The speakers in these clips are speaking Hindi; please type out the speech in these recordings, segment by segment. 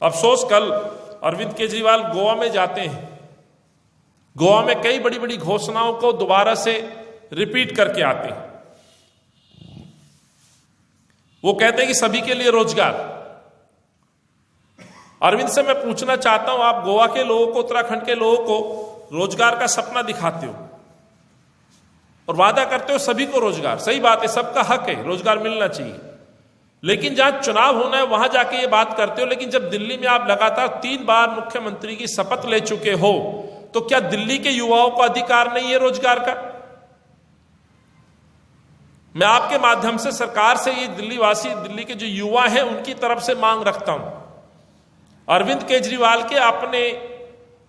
अफसोस, कल अरविंद केजरीवाल गोवा में जाते हैं। गोवा में कई बड़ी बड़ी घोषणाओं को दोबारा से रिपीट करके आते हैं। वो कहते हैं कि सभी के लिए रोजगार। अरविंद से मैं पूछना चाहता हूं, आप गोवा के लोगों को, उत्तराखंड के लोगों को रोजगार का सपना दिखाते हो और वादा करते हो सभी को रोजगार। सही बात है, सबका हक है, रोजगार मिलना चाहिए। लेकिन जहां चुनाव होना है वहां जाके ये बात करते हो। लेकिन जब दिल्ली में आप लगातार 3 बार मुख्यमंत्री की शपथ ले चुके हो, तो क्या दिल्ली के युवाओं को अधिकार नहीं है रोजगार का? मैं आपके माध्यम से सरकार से, ये दिल्ली वासी, दिल्ली के जो युवा हैं, उनकी तरफ से मांग रखता हूं, अरविंद केजरीवाल के अपने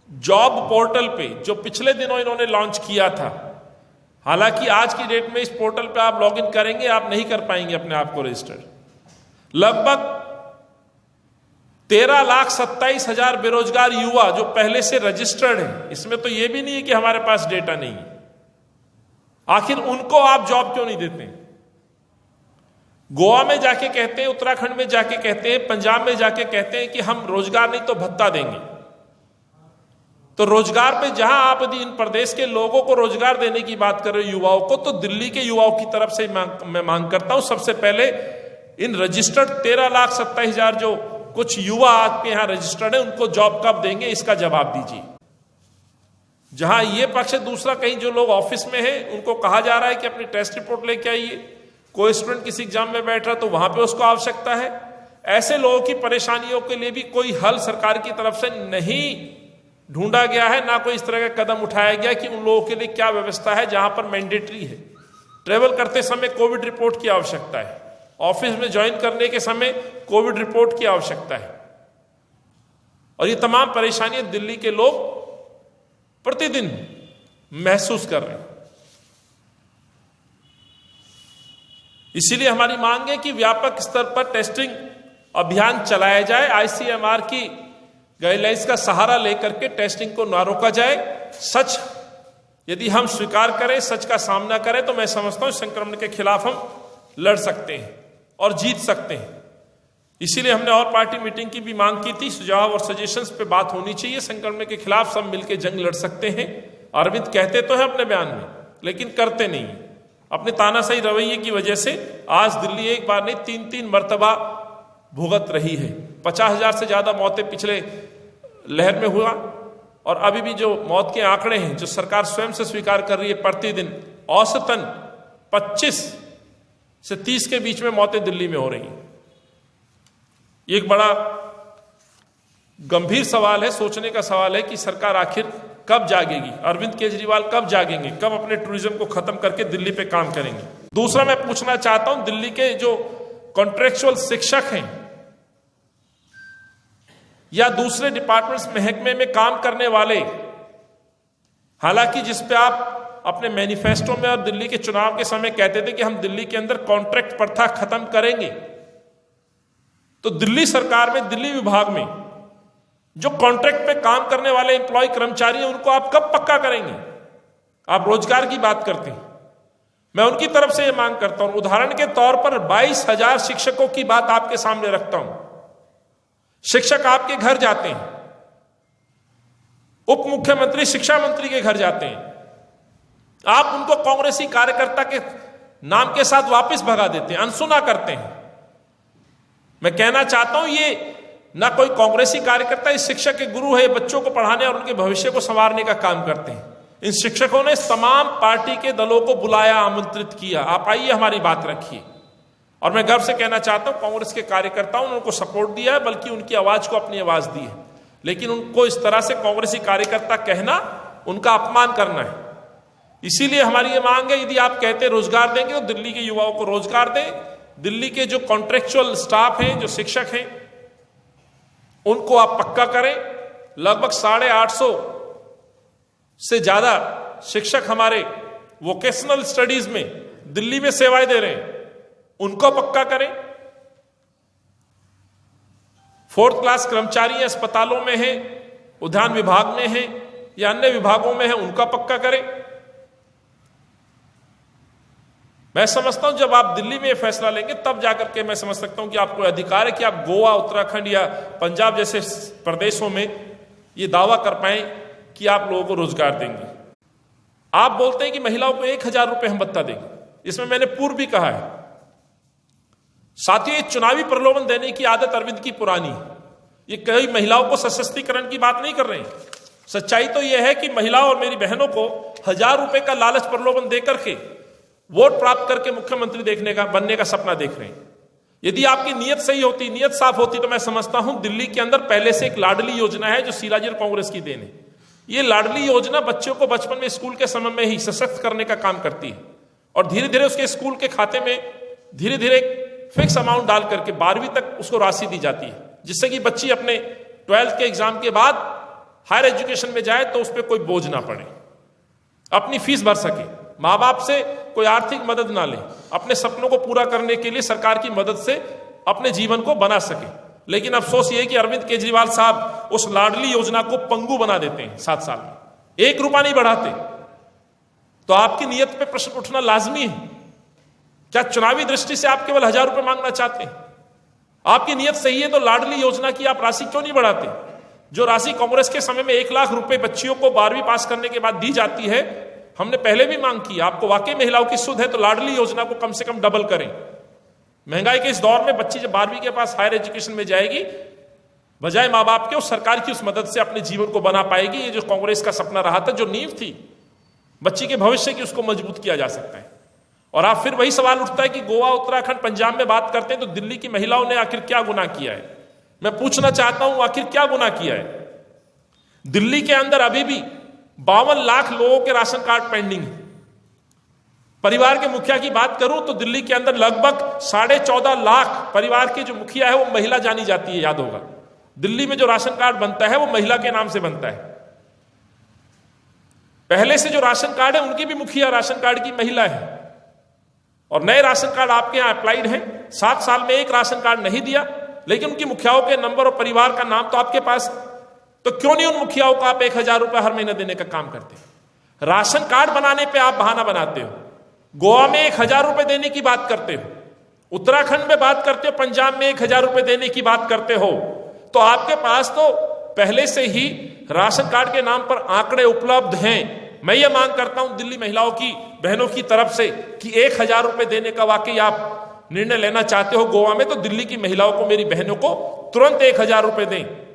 जॉब पोर्टल पे, जो पिछले दिनों इन्होंने लॉन्च किया था, हालांकि आज की डेट में इस पोर्टल पे आप लॉगिन करेंगे, आप नहीं कर पाएंगे अपने आप को रजिस्टर। लगभग 13,27,000 बेरोजगार युवा जो पहले से रजिस्टर्ड हैं, इसमें तो यह भी नहीं है कि हमारे पास डेटा नहीं है। आखिर उनको आप जॉब क्यों नहीं देते? गोवा में जाके कहते हैं, उत्तराखंड में जाके कहते हैं, पंजाब में जाके कहते हैं कि हम रोजगार नहीं तो भत्ता देंगे। तो रोजगार पे जहां आप यदि इन प्रदेश के लोगों को रोजगार देने की बात कर रहे हो, युवाओं को, तो दिल्ली के युवाओं की तरफ से मैं मांग करता हूं, सबसे पहले इन रजिस्टर्ड 13,27,000 जो कुछ युवा आपके यहां रजिस्टर्ड है, उनको जॉब कब देंगे, इसका जवाब दीजिए। जहां ये पक्ष है, दूसरा कहीं जो लोग ऑफिस में हैं, उनको कहा जा रहा है कि अपनी टेस्ट रिपोर्ट लेके आइए। कोई स्टूडेंट किसी एग्जाम में बैठ रहा तो वहां पे उसको आवश्यकता है। ऐसे लोगों की परेशानियों के लिए भी कोई हल सरकार की तरफ से नहीं ढूंढा गया है, ना कोई इस तरह का कदम उठाया गया कि उन लोगों के लिए क्या व्यवस्था है। जहां पर मैंडेटरी है, ट्रेवल करते समय कोविड रिपोर्ट की आवश्यकता है, ऑफिस में ज्वाइन करने के समय कोविड रिपोर्ट की आवश्यकता है, और ये तमाम परेशानियां दिल्ली के लोग प्रतिदिन महसूस कर रहे हैं। इसीलिए हमारी मांग है कि व्यापक स्तर पर टेस्टिंग अभियान चलाया जाए। आईसीएमआर की गाइडलाइंस का सहारा लेकर के टेस्टिंग को ना रोका जाए। सच यदि हम स्वीकार करें, सच का सामना करें, तो मैं समझता हूं संक्रमण के खिलाफ हम लड़ सकते हैं और जीत सकते हैं। इसीलिए हमने और पार्टी मीटिंग की भी मांग की थी। सुझाव और सजेशंस पे बात होनी चाहिए। संक्रमण के खिलाफ सब मिलकर जंग लड़ सकते हैं। अरविंद कहते तो है अपने बयान में, लेकिन करते नहीं। अपने तानाशाही रवैये की वजह से आज दिल्ली एक बार नहीं 3-3 मर्तबा भुगत रही है। 50,000 से ज्यादा मौतें पिछले लहर में हुआ, और अभी भी जो मौत के आंकड़े हैं, जो सरकार स्वयं से स्वीकार कर रही है, प्रतिदिन औसतन 25 से 30 के बीच में मौतें दिल्ली में हो रही हैं। एक बड़ा गंभीर सवाल है, सोचने का सवाल है कि सरकार आखिर कब जागेगी, अरविंद केजरीवाल कब जागेंगे, कब अपने टूरिज्म को खत्म करके दिल्ली पे काम करेंगे। दूसरा मैं पूछना चाहता हूं, दिल्ली के जो कॉन्ट्रेक्चुअल शिक्षक हैं या दूसरे डिपार्टमेंट्स महकमे में काम करने वाले, हालांकि जिस पे आप अपने मैनिफेस्टो में और दिल्ली के चुनाव के समय कहते थे कि हम दिल्ली के अंदर कॉन्ट्रैक्ट प्रथा खत्म करेंगे, तो दिल्ली सरकार में, दिल्ली विभाग में जो कॉन्ट्रैक्ट पे काम करने वाले एम्प्लॉय कर्मचारी हैं, उनको आप कब पक्का करेंगे? आप रोजगार की बात करते हैं, मैं उनकी तरफ से यह मांग करता हूं। उदाहरण के तौर पर 22,000 शिक्षकों की बात आपके सामने रखता हूं। शिक्षक आपके घर जाते हैं, उप मुख्यमंत्री शिक्षा मंत्री के घर जाते हैं, आप उनको कांग्रेसी कार्यकर्ता के नाम के साथ वापस भगा देते हैं, अनसुना करते हैं। मैं कहना चाहता हूं, ये ना कोई कांग्रेसी कार्यकर्ता इस शिक्षक के गुरु है, बच्चों को पढ़ाने और उनके भविष्य को संवारने का काम करते हैं। इन शिक्षकों ने तमाम पार्टी के दलों को बुलाया, आमंत्रित किया, आप आइए हमारी बात रखिए। और मैं गर्व से कहना चाहता हूं, कांग्रेस के कार्यकर्ताओं ने उनको सपोर्ट दिया है, बल्कि उनकी आवाज को अपनी आवाज दी है। लेकिन उनको इस तरह से कांग्रेसी कार्यकर्ता कहना, उनका अपमान करना है। इसीलिए हमारी ये मांग है, यदि आप कहते रोजगार देंगे तो दिल्ली के युवाओं को रोजगार दें। दिल्ली के जो कॉन्ट्रेक्चुअल स्टाफ हैं, जो शिक्षक हैं, उनको आप पक्का करें। लगभग 850 से ज्यादा शिक्षक हमारे वोकेशनल स्टडीज में दिल्ली में सेवाएं दे रहे हैं, उनको पक्का करें। 4th क्लास कर्मचारी अस्पतालों में हैं, उद्यान विभाग में हैं या अन्य विभागों में हैं, उनका पक्का करें। मैं समझता हूं जब आप दिल्ली में ये फैसला लेंगे तब जाकर के मैं समझ सकता हूं कि आपको अधिकार है कि आप गोवा, उत्तराखंड या पंजाब जैसे प्रदेशों में ये दावा कर पाए कि आप लोगों को रोजगार देंगे। आप बोलते हैं कि महिलाओं को 1,000 रुपए हम भत्ता देंगे, इसमें मैंने पूर्व भी कहा है। साथियों, ये चुनावी प्रलोभन देने की आदत अरविंद की पुरानी है। ये कई महिलाओं को सशक्तिकरण की बात नहीं कर रहे हैं। सच्चाई तो यह है कि महिलाओं और मेरी बहनों को 1,000 रुपए का लालच प्रलोभन देकर के वोट प्राप्त करके मुख्यमंत्री बनने का सपना देख रहे हैं। यदि आपकी नीयत सही होती, नीयत साफ होती, तो मैं समझता हूं दिल्ली के अंदर पहले से एक लाडली योजना है जो शिलाजीत कांग्रेस की देन है। ये लाडली योजना बच्चों को बचपन में, स्कूल के समय में ही सशक्त करने का काम करती है और धीरे धीरे उसके स्कूल के खाते में धीरे धीरे फिक्स अमाउंट डाल करके 12वीं तक उसको राशि दी जाती है, जिससे कि बच्ची अपने 12th के एग्जाम के बाद हायर एजुकेशन में जाए तो उस पर कोई बोझ ना पड़े, अपनी फीस भर सके, माँ बाप से कोई आर्थिक मदद ना ले, अपने सपनों को पूरा करने के लिए सरकार की मदद से अपने जीवन को बना सके। लेकिन अफसोस ये है कि अरविंद केजरीवाल साहब उस लाडली योजना को पंगु बना देते हैं। 7 साल में 1 रुपया नहीं बढ़ाते। तो आपकी नीयत पे प्रश्न उठना लाजमी है। क्या चुनावी दृष्टि से आप केवल 1,000 रुपए मांगना चाहते हैं? आपकी नीयत सही है तो लाडली योजना की आप राशि क्यों नहीं बढ़ाते? जो राशि कांग्रेस के समय में 1 लाख रुपए बच्चियों को 12वीं पास करने के बाद दी जाती है, हमने पहले भी मांग की। आपको वाकई महिलाओं की सुध है तो लाडली योजना को कम से कम डबल करें। महंगाई के इस दौर में बच्ची जब 12वीं के पास हायर एजुकेशन में जाएगी, बजाय माँ बाप के उस सरकार की उस मदद से अपने जीवन को बना पाएगी। ये जो कांग्रेस का सपना रहा था, जो नींव थी बच्ची के भविष्य की, उसको मजबूत किया जा सकता है। और आप फिर वही सवाल उठता है कि गोवा, उत्तराखंड, पंजाब में बात करते हैं तो दिल्ली की महिलाओं ने आखिर क्या गुनाह किया है? मैं पूछना चाहता हूं, आखिर क्या गुनाह किया है? दिल्ली के अंदर अभी भी 52 लाख लोगों के राशन कार्ड पेंडिंग है। परिवार के मुखिया की बात करूं तो दिल्ली के अंदर लगभग 14.5 लाख परिवार के जो मुखिया है वो महिला जानी जाती है। याद होगा, दिल्ली में जो राशन कार्ड बनता है वो महिला के नाम से बनता है। पहले से जो राशन कार्ड है उनकी भी मुखिया राशन कार्ड की महिला है। और नए राशन कार्ड आपके यहां अप्लाइड है। 7 साल में 1 राशन कार्ड नहीं दिया, लेकिन उनकी मुखियाओं के नंबर और परिवार का नाम तो आपके पास। तो क्यों नहीं उन मुखियाओं को आप 1,000 रुपए हर महीने देने का काम करते हैं? राशन कार्ड बनाने पे आप बहाना बनाते हो। गोवा में 1,000 रुपए देने की बात करते हो, उत्तराखंड में बात करते हो, पंजाब में 1,000 रुपए देने की बात करते हो। तो आपके पास तो पहले से ही राशन कार्ड के नाम पर आंकड़े उपलब्ध हैं। मैं ये मांग करता हूं दिल्ली महिलाओं की, बहनों की तरफ से कि 1,000 रुपए देने का वाकई आप निर्णय लेना चाहते हो गोवा में, तो दिल्ली की महिलाओं को, मेरी बहनों को तुरंत 1,000 रुपए दें।